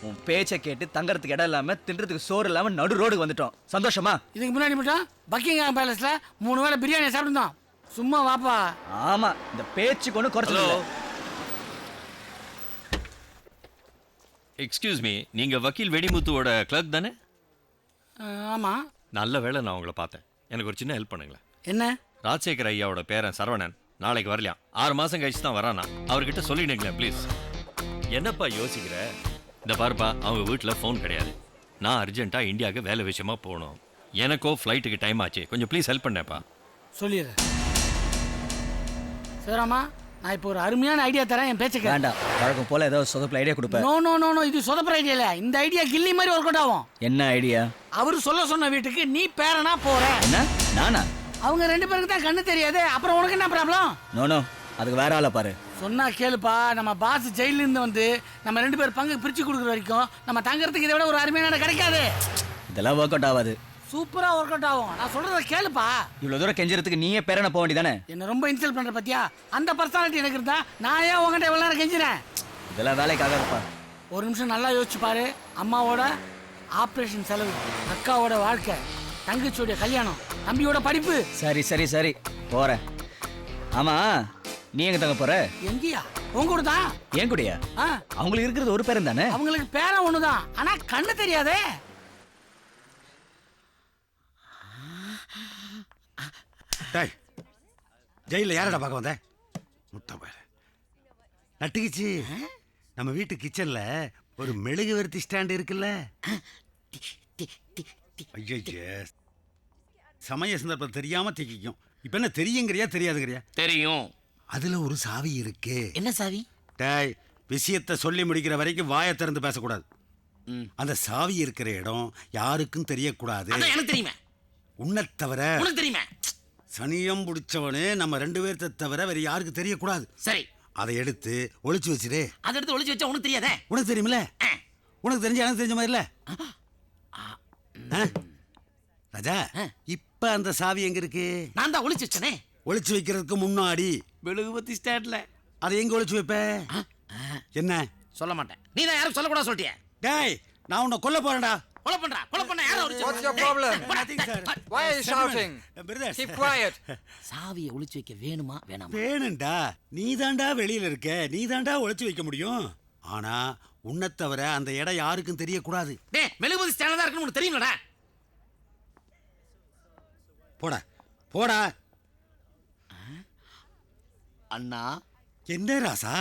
உன் பேச்சை கேட்டு தங்கறதுக்கு இடம் இல்லாம தின்றதுக்கு சோறு இல்லாம நடு ரோடுக்கு வந்துட்டோம். சந்தோஷமா? இதுக்கு முன்னாடி மட்டும் பக்கிங்ஹாம் பேலஸ்ல 3 வேளை பிரியாணி சாப்பிட்டுருந்தோம். சும்மா வாப்பா. ஆமா, இந்த பேச்சுக்கு ஒண்ணு குறைச்சல. எக்ஸ்கியூஸ் மீ, நீங்க வக்கீல் வெடிமுத்துவோட கிளர்க் தானே? ஆமா. நல்ல வேளை நான் உங்களை பார்த்தேன். எனக்கு ஒரு சின்ன ஹெல்ப் பண்ணுங்களேன். என்ன? ராஜசேகர் ஐயாவோட பேரன் சரவணன் நாளைக்கு வரலையாம். 6 மாசம் கழிச்சு தான் வரானா. அவர்கிட்ட சொல்லிடுங்களேன் ப்ளீஸ். என்னப்பா யோசிக்கிற? இந்த பாருப்பா, அவங்க வீட்டில் ஃபோன் கிடையாது. நான் அர்ஜென்ட்டாக இந்தியாவுக்கு வேலை விஷயமா போகணும். எனக்கோ ஃப்ளைட்டுக்கு டைம் ஆச்சு. கொஞ்சம் ப்ளீஸ் ஹெல்ப் பண்ணேப்பா. சொல்லிடுறேன். சரிம்மா, நான் இப்போ ஒரு அருமையான ஐடியா தரேன். என் பேச்சுக்கு வேண்டாம். வழக்கம் போல ஏதோ சொதப்பல ஐடியா கொடுப்பேன். நோ நோ நோ நோ, இது சொதப்புற ஐடியா இல்ல. இந்த ஐடியா கில்லி மாதிரி ஒர்க் அவுட் ஆகும். என்ன ஐடியா? அவரு சொல்ல சொன்ன வீட்டுக்கு நீ பேரனா போற. என்ன? நானா? அவங்க 2 பேருக்கு தான் கண்ணு தெரியாது. அப்புறம் உனக்கு என்ன ப்ராப்ளம்? நோ நோ, அதுக்கு வேற ஆளை பாரு. சொன்னா கேளுப்பா. நம்ம பாஸ் ஜெயில இருந்து வந்து நம்ம 2 பேர் பங்கு பிரிச்சு கொடுக்குற வரைக்கும் நம்ம தங்கறதுக்கு இதை விட ஒரு அருமையான கிடைக்காது. இதெல்லாம் ஒர்க் அவுட் ஆகாது. சூப்பரா ஒர்க் அவுட் ஆகும். நான் சொல்றத கேளுப்பா. இவ்வளவு தூரம் கெஞ்சறதுக்கு நீயே பேரன போக வேண்டியதானே? என்ன ரொம்ப இன்சல்ட் பண்ற பத்தியா? அந்த பர்சனாலிட்டி எனக்கு இருந்தா நான் ஏன் உங்ககிட்ட இவ்வளவு நேரம் கெஞ்சிறேன்? இதெல்லாம் வேலைக்காக இருப்பா. ஒரு நிமிஷம் நல்லா யோசிச்சு பாரு. அம்மாவோட ஆபரேஷன் செலவு, அக்காவோட வாழ்க்கை, தங்கச்சியோட கல்யாணம், தம்பியோட படிப்பு. சரி சரி சரி, போறேன். ஆமா, நீ எங்க தங்க போற? எங்கயா? உங்க கூட தான். ஏன் கூடயா? ஆ, அவங்களுக்கு இருக்கிறது ஒரு பேரன் தானே? அவங்களுக்கு பேரன் ஒண்ணுதான், ஆனா கண்ணு தெரியாதே. டேய், ஜெயில யாரடா பார்க்க வந்த? முட்டை பாரு நட்டுக்குச்சு. நம்ம வீட்டு கிச்சன்ல ஒரு மெழுகுவர்த்தி ஸ்டாண்ட் இருக்குல்ல. ஐயோ, சமய சந்தர்ப்பம் தெரியாம திக்கும். இப்ப என்ன தெரியுங்கிறியா தெரியாதுங்கிறியா? தெரியும். அதுல ஒரு சாவி இருக்கு. என்ன சாவி? டேய், விஷயத்தை சொல்லி முடிக்கிற வரைக்கும் வாயை திறந்து பேசக்கூடாது. அந்த சாவி இருக்கிற இடம் யாருக்கும் தெரியக்கூடாது. எனக்கு தெரியுமே. உன்னை தவிர. உனக்கு தெரியுமே. சனியம் பிடிச்சவனே நம்ம 2 பேர்த்த தவிர வேற யாருக்கு தெரியக்கூடாது. சரி, அதை எடுத்து ஒளிச்சு வச்சிரு. அதை எடுத்து ஒளிச்சு வச்சா உனக்கு தெரியாதே. உனக்கு தெரியுமில்ல? உனக்கு தெரிஞ்ச எனக்கு தெரிஞ்ச மாதிரி இல்ல. ராஜா, இப்ப அந்த சாவி எங்க இருக்கு? நான் தான் ஒளிச்சு வச்சனே. ஒளிச்சு வைக்கிறதுக்கு முன்னாடி மெழுகுவர்த்தி ஸ்டாண்ட்ல. அதை எங்க ஒளிச்சு வைப்ப? என்ன சொல்ல மாட்டேன். நீ தான் யாரும் சொல்லக்கூடாது சொல்லிட்டிய. டேய், நான் உன்னை கொல்ல போறேன்டா. கொலை பண்ண யாரை ஒளிச்சு? What's your problem? Why are you shouting? Keep quiet. சாவியை ஒளிச்சு வைக்க வேணுமா வேணாமா? வேணும்டா. நீதாண்டா வெளியில இருக்க, நீதாண்டா ஒளிச்சு வைக்க முடியும். ஆனா உன்னை தவிர அந்த இடம் யாருக்கும் தெரியக்கூடாது. டேய், மெழுகுவர்த்தி ஸ்டாண்ட்ல தான் இருக்குன்னு உனக்கு தெரியும்லடா. போடா போடா. அண்ணா, என்ன ராசா?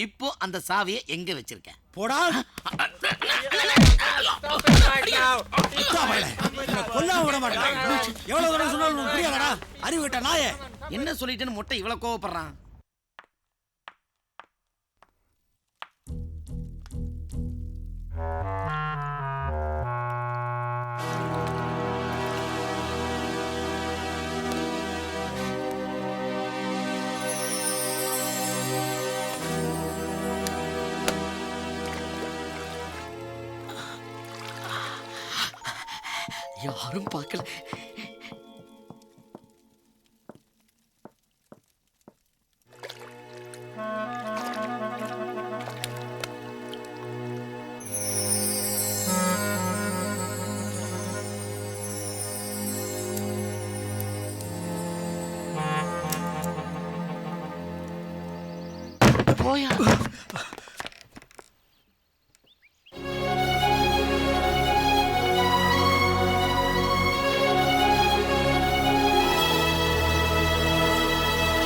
இப்போ அந்த சாவியை எங்க வச்சிருக்க? போடா. Stop it right now. கொல்ல விட மாட்டேன். எவ்வளவு தடவை சொன்னாலும் புரியாதடா அறிவு கிட்ட நாயே. என்ன சொல்லிட்டேன்னு மொட்டை இவ்வளவு கோவப்படுறான்? யாரும் பார்க்கல. போயா.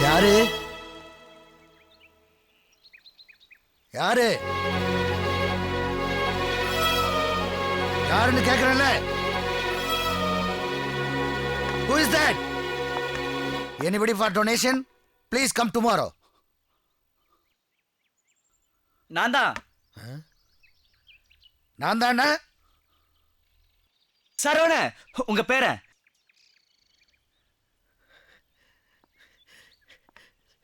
யாரு யாரு யாருன்னு கேக்குறேன்ல. Who is that? Anybody for donation? Please come tomorrow. நான் தான். நான் தானே சரவண, உங்க பேரன்.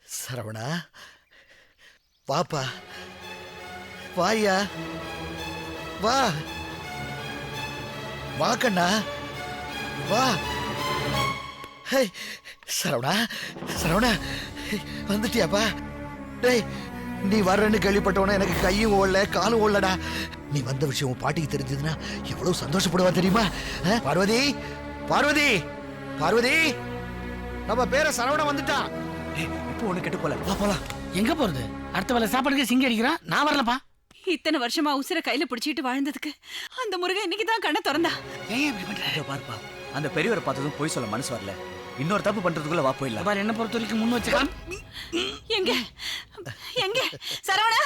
சரவணா, வாப்பா, வாயா, வா வா கண்ணா, வா. ஹே சரவணா, சரவணா வந்துட்டியாப்பா? டேய், நீ வர்றன்னு கேள்விப்பட்டவன எனக்கு கையும் ஓடல காலும் ஓடலடா. நீ வந்த விஷயம் உன் பாட்டிக்கு தெரிஞ்சதுன்னா எவ்வளவு சந்தோஷப்படுவா தெரியுமா? பார்வதி, பார்வதி, பார்வதி, நம்ம பேர சரவணன் வந்துட்டான். இப்போ ஒண்ணு கெட்டு போல, வா போலாம். எங்க போறது? அடுத்த வேலை சாப்பாடுக்கு சிங்கி அடிக்கிறான். நான் வரலப்பா. இத்தனை வருஷமா உசுர கையில பிடிச்சிட்டு வாழ்ந்ததுக்கு அந்த முருகன் இன்னைக்கு தான் கண்ணை திறந்தா. ஏன் இப்படி பண்ற? இதோ பாருப்பா, அந்த பெரியவரை பார்த்ததும் போய் சொல்ல மனசு வரல. இன்னொரு தப்பு பண்றதுக்குள்ள வா போயிடலாம். பாரு, என்ன பொறுத்த வரைக்கும் முன் வச்சுக்கலாம். எங்க எங்க சரவணா,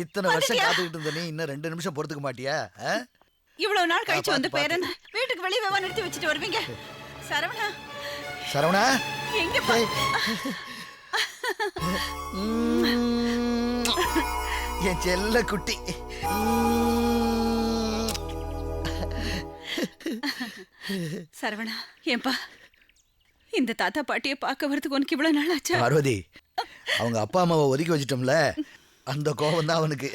இத்தனை வருஷம் காத்துக்கிட்டு இருந்த நீ இன்னும் 2 நிமிஷம் பொறுத்துக்க மாட்டியா? இவ்வளவு நாள் கழிச்சு வந்து பேரன் வீட்டுக்கு வெளியே வேவா நிறுத்தி வச்சுட்டு வருவீங்க. சரவணா, சரவணா, எங்கப்பா? என் செல்ல குட்டி. சரவணா, ஏன்பா இந்த தாத்தா பாட்டியை பார்க்க வரதுக்கு உனக்கு இவ்வளவு நாள் ஆச்சா? பார்வதி, அவங்க அப்பா அம்மாவை ஒதுக்கி வச்சிட்டோம்ல, அந்த கோபம் தான் அவனுக்கு.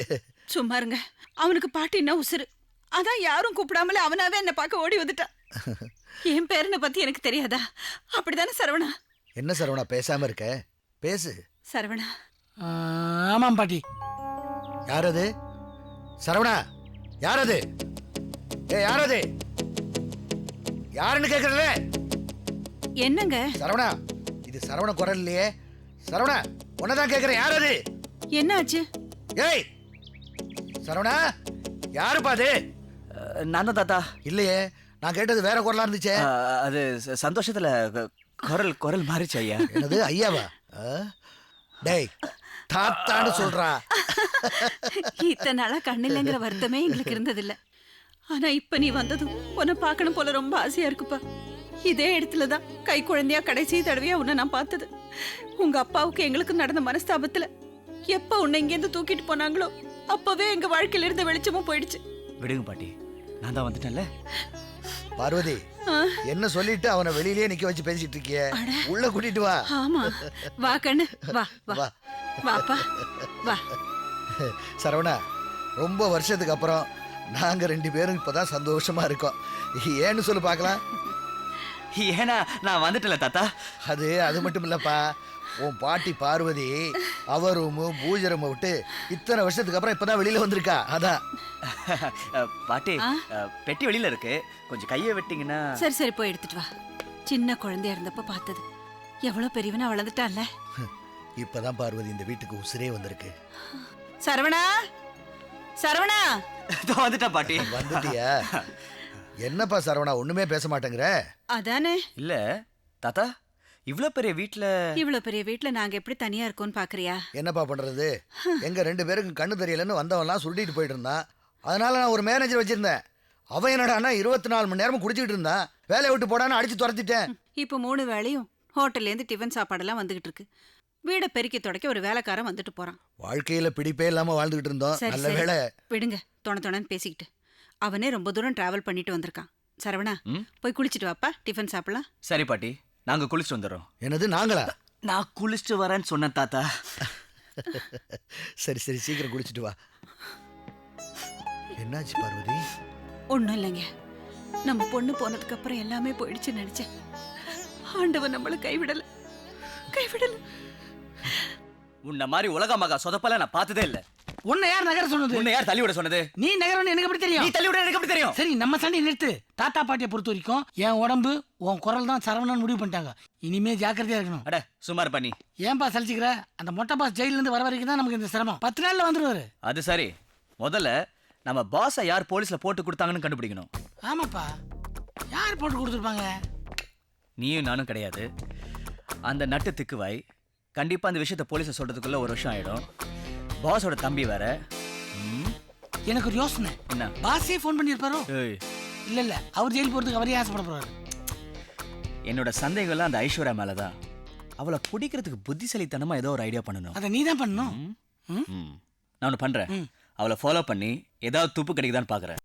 சும்மா இருங்க, அவனுக்கு பாட்டின்னா உசுரு. அதான் யாரும் கூப்பிடாமலே அவனாவே என்ன பார்க்க ஓடி வந்துட்டான். என் பேரனை பத்தி எனக்கு தெரியாதா? அப்படிதானே சரவணா? என்ன சரவணா பேசாம இருக்க? பேசு. சரவணா, ஆமாம் பாட்டி. யார் அது? சரவணா, யார் அது? யார் அது? யாருன்னு கேக்குறல? என்னங்க சரவணா, இது சரவண குரல் இல்லையே. சரவணா, உன்னதான் கேக்குறேன், யார் அது? என்னாச்சு? ஏய் சரவணா, யாருப்பா அது? நான் தான் தாத்தா. இல்லையே, நான் கேட்டது வேற குரலா இருந்துச்சே. அது சந்தோஷத்துல குரல் குரல் மாறிச்சு ஐயா. என்னது ஐயாவா? டேய், தாத்தான்னு சொல்றா. இத்தனை நாளா கண்ணில்லைங்கிற வருத்தமே எங்களுக்கு இருந்ததில்ல. ஆனா இப்ப நீ வந்ததும் உன்னை பார்க்கணும் போல ரொம்ப ஆசையா இருக்குப்பா. இதே இடத்துலதான் கை குழந்தையா கடைசி தடவையா உன்னை நான் பார்த்தது. உங்க அப்பாவுக்கு எங்களுக்கு நடந்த மனஸ்தாபத்துல எப்ப உன்னை இங்கேருந்து தூக்கிட்டு போனாங்களோ அப்பவே எங்க வாழ்க்கையில இருந்த வெளிச்சமும் போயிடுச்சு. விடுங்க பாட்டி, நான் தான் வந்துட்டேன்ல. பார்வதி, என்ன சொல்லிட்டு அவனை வெளியிலேயே நிக்க வச்சு பேசிட்டு இருக்கிய? உள்ள கூட்டிட்டு வா. ஆமா, வா கண்ணு, வா வா வா. வாப்பா வா. சரவணா, ரொம்ப வருஷத்துக்கு அப்புறம் நாங்க 2 பேரும் இப்பதான் சந்தோஷமா இருக்கோம். ஏன்னு சொல்லு பார்க்கலாம். ஏன்னா நான் வந்துட்டல தாத்தா. அது மட்டும் இல்லப்பா, உன் பாட்டி பார்வதி அவ ரூமு பூஜை ரூமை விட்டு இத்தனை வருஷத்துக்கு அப்புறம் இப்பதான் வெளியில வந்திருக்கா. அதான். பாட்டி, பெட்டி வெளியில இருக்கு, கொஞ்சம் கையை வெட்டிங்கன்னா. சரி சரி, போய் எடுத்துட்டு வா. சின்ன குழந்தையா இருந்தப்ப பார்த்தது எவ்வளவு பெரியவனா வளர்ந்துட்டான்ல. இப்பதான் பார்வதி இந்த வீட்டுக்கு உசிரே வந்திருக்கு. சரவணா, சரவணா, வந்துட்டா பாட்டி. வந்துட்டியா? என்னப்பா சரவணா, ஒண்ணுமே பேச மாட்டேங்கிற? அதானே. இல்ல தாத்தா, இவ்வளவு பெரிய வீட்ல இவ்வளவு பெரிய வீட்ல நாங்க எப்படி தனியா இருக்கோம்னு பாக்குறியா? என்னப்பா பண்றது? எங்க 2 பேருக்கும் கண்ணு தெரியலன்னு வந்தவன்லாம் சொல்லிட்டு போயிட்டு இருந்தான். அதனால நான் ஒரு மேனேஜர் வச்சிருந்தேன். அவன் என்னடான்னா 24 மணி நேரமும் குடிச்சிட்டு இருந்தான். வேலையை விட்டு போடான்னு அடிச்சு துரத்திட்டேன். இப்போ 3 வேளையும் ஹோட்டல்ல இருந்து டிஃபன் சாப்பாடெல்லாம் வந்துகிட்டு இருக்கு. வீட பெருக்கி தொடக்க ஒரு வேலைக்காரன் வந்துட்டு போறான். வாழ்க்கையில பிடிப்பே இல்லாம வாழ்ந்துகிட்டு இருந்தோம். சரி நல்ல சரி, வேலை. விடுங்க, தொணன்னு பேசிக்கிட்டு. அவனே ரொம்ப தூரம் டிராவல் பண்ணிட்டு வந்திருக்கான். சரவணா, போய் குளிச்சிட்டு வாப்பா, டிஃபன் சாப்பிடலாம். சரி பாட்டி, நாங்க குளிச்சுட்டு வந்துடுறோம். என்னது நாங்களா? நான் குளிச்சுட்டு வரேன்னு சொன்னேன் தாத்தா. சரி சரி, சீக்கிரம் குளிச்சுட்டு வா. என்னாச்சு பார்வதி? ஒண்ணும் இல்லைங்க, நம்ம பொண்ணு போனதுக்கு அப்புறம் எல்லாமே போயிடுச்சுன்னு நினைச்சேன். ஆண்டவன் நம்மள கைவிடல. உன்ன மாதிரி உலக மகா சொதப்பல நான் பார்த்ததே இல்ல. உன்னை யார் நகர சொன்னது? உன்னை யார் தள்ளி விட சொன்னது? நீ நகரம்னு எனக்கு எப்படி நீ தெரியும்? தள்ளி விட எனக்கு எப்படி தெரியும்? சரி, நம்ம சண்டை நிறுத்து. தாத்தா பாட்டியை பொறுத்த வரைக்கும் என் உடம்பு உன் குரல் தான் சரவணன் முடிவு பண்ணிட்டாங்க. இனிமே ஜாக்கிரதையா இருக்கணும். அட சுமார் பண்ணி. ஏன்பா சலிச்சுக்கிற? அந்த மொட்டை பாஸ் ஜெயில இருந்து வர வரைக்கும் தான் நமக்கு இந்த சிரமம். 10 நாள்ல வந்துருவாரு. அது சரி, முதல்ல நம்ம பாஸை யார் போலீஸ்ல போட்டு கொடுத்தாங்கன்னு கண்டுபிடிக்கணும். ஆமாப்பா, யார் போட்டு கொடுத்துருப்பாங்க? நீயும் நானும் கிடையாது. அந்த நட்டு திக்குவாய் கண்டிப்பா அந்த விஷயத்த போலீஸை சொல்றதுக்குள்ள 1 வருஷம் ஆயிடும். பாஸோட தம்பி வேற. எனக்கு ஒரு யோசனை. என்ன? பாஸே ஃபோன் பண்ணியிருப்பாரோ? ஏய், இல்ல அவர் ஜெயில் போறதுக்கு அவரே ஆசைப்பட போறாரு. என்னோட சந்தேகம்லாம் அந்த ஐஸ்வர்யா மேலதான். அவளை பிடிக்கிறதுக்கு புத்திசாலித்தனமா ஏதோ ஒரு ஐடியா பண்ணணும். அதை நீ தான் பண்ணணும். நான் ஒன்று பண்றேன். அவளை ஃபாலோ பண்ணி ஏதாவது துப்பு கிடைக்குதான்னு பாக்குறேன்.